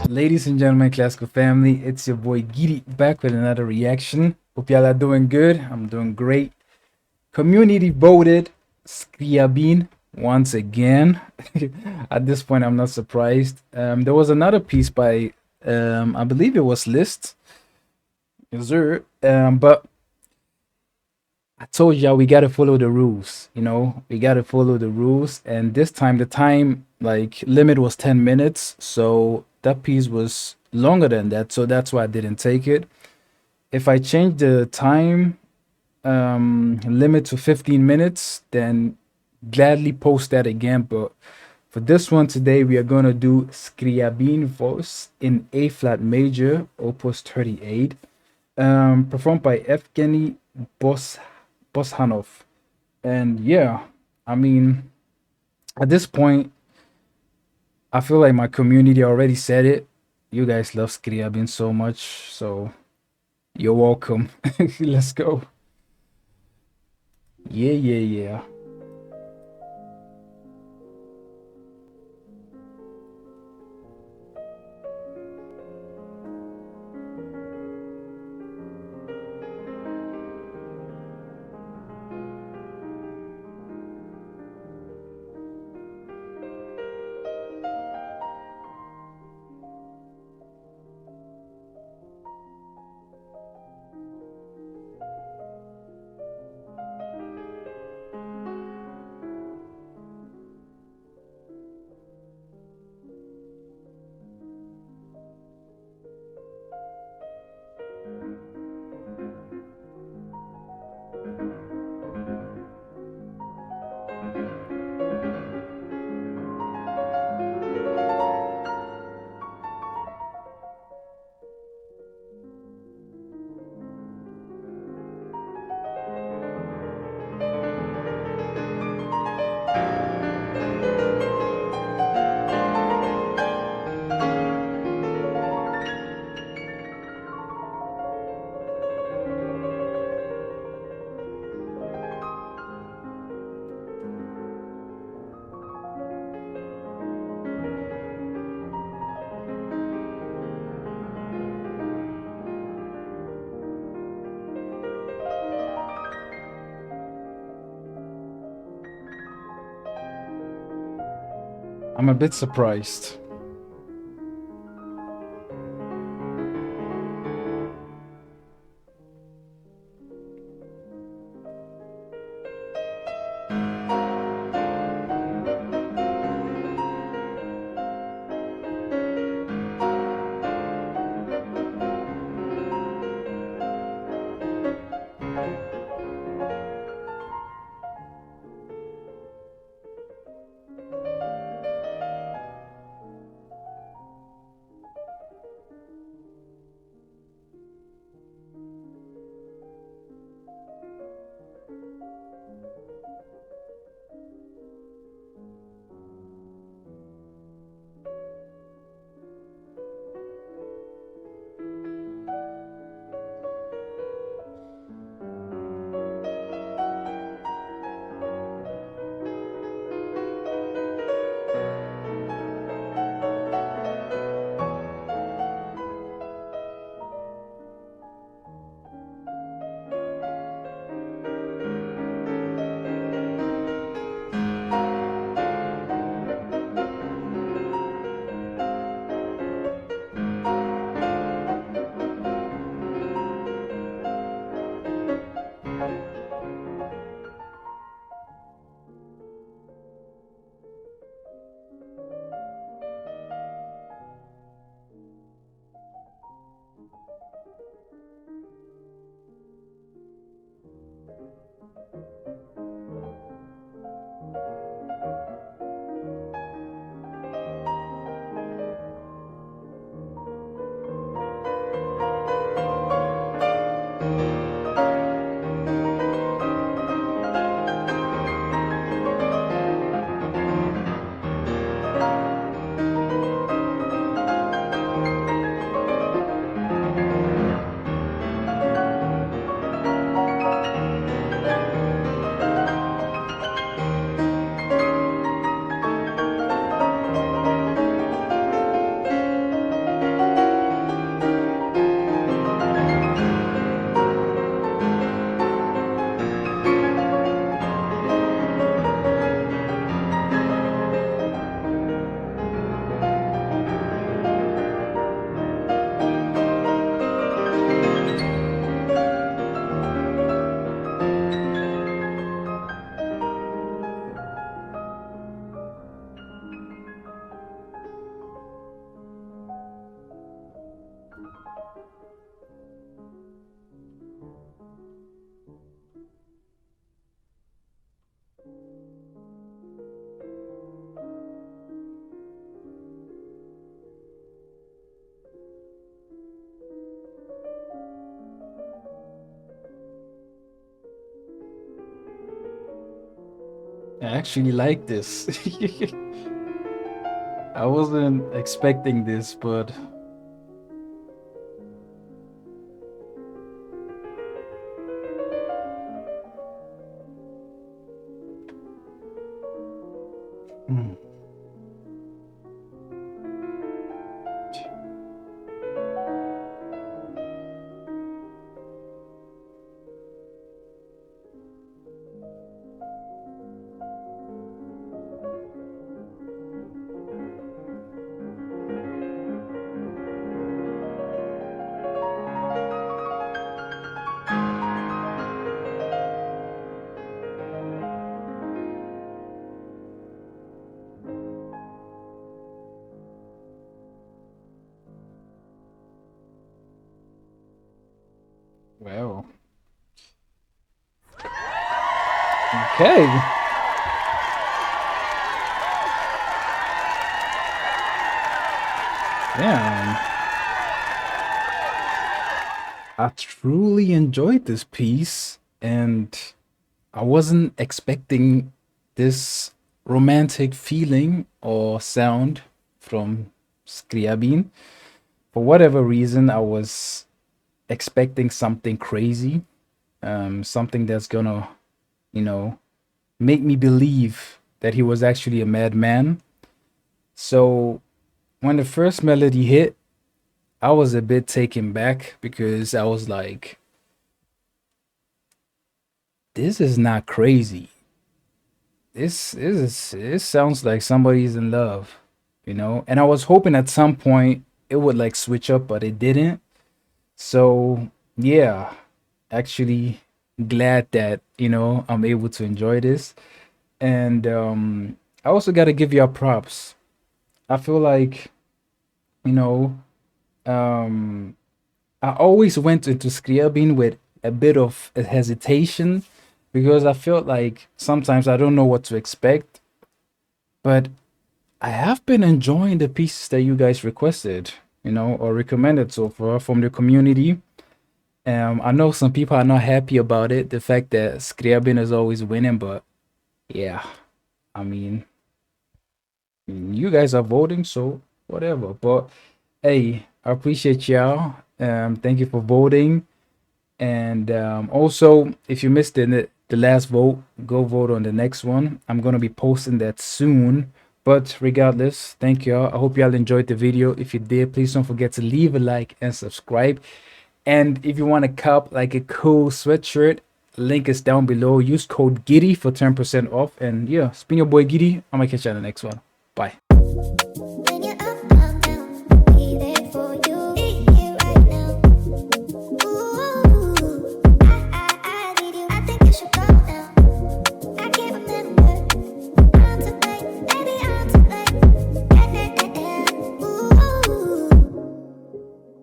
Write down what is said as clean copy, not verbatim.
Ladies and gentlemen, classical family, it's your boy Giri back with another reaction. Hope y'all are doing good. I'm doing great. Community voted Scriabin once again. At this point, I'm not surprised. There was another piece by, I believe it was List. Yes, sir. But I told y'all we gotta follow the rules. We gotta follow the rules. And this time, the time like limit was 10 minutes, so that piece was longer than that. So that's why I didn't take it. If I change the time limit to 15 minutes, then gladly post that again. But for this one today, we are gonna do Scriabin Valse in A flat major, opus 38, performed by Evgeny Boshanov. And yeah, I mean, at this point, I feel like my community already said it. You guys love Scriabin so much, so you're welcome. Let's go. Yeah, yeah, yeah. I'm a bit surprised. I actually like this. I wasn't expecting this, but mm, well, okay. Damn. I truly enjoyed this piece, and I wasn't expecting this romantic feeling or sound from Scriabin. For whatever reason, I was expecting something crazy, something that's gonna, you know, make me believe that he was actually a madman. So when the first melody hit, I was a bit taken back because I was like, this is not crazy. This sounds like somebody's in love, you know? And I was hoping at some point it would like switch up, but it didn't. So yeah, actually glad that, I'm able to enjoy this. And I also gotta give y'all props. I feel like, you know, um I always went into Scriabin with a bit of a hesitation because I felt like sometimes I don't know what to expect, but I have been enjoying the pieces that you guys requested, or recommended so far from the community. I know some people are not happy about it, the fact that Scriabin is always winning, but yeah, I mean, you guys are voting, so whatever. But hey, I appreciate y'all. Thank you for voting. And also, if you missed the last vote, go vote on the next one. I'm gonna be posting that soon. But regardless, thank y'all. I hope y'all enjoyed the video. If you did, please don't forget to leave a like and subscribe. And if you want to cop like a cool sweatshirt, link is down below. Use code Giddy for 10% off. And yeah, it's been your boy Giddy. I'm gonna catch you on the next one. Bye.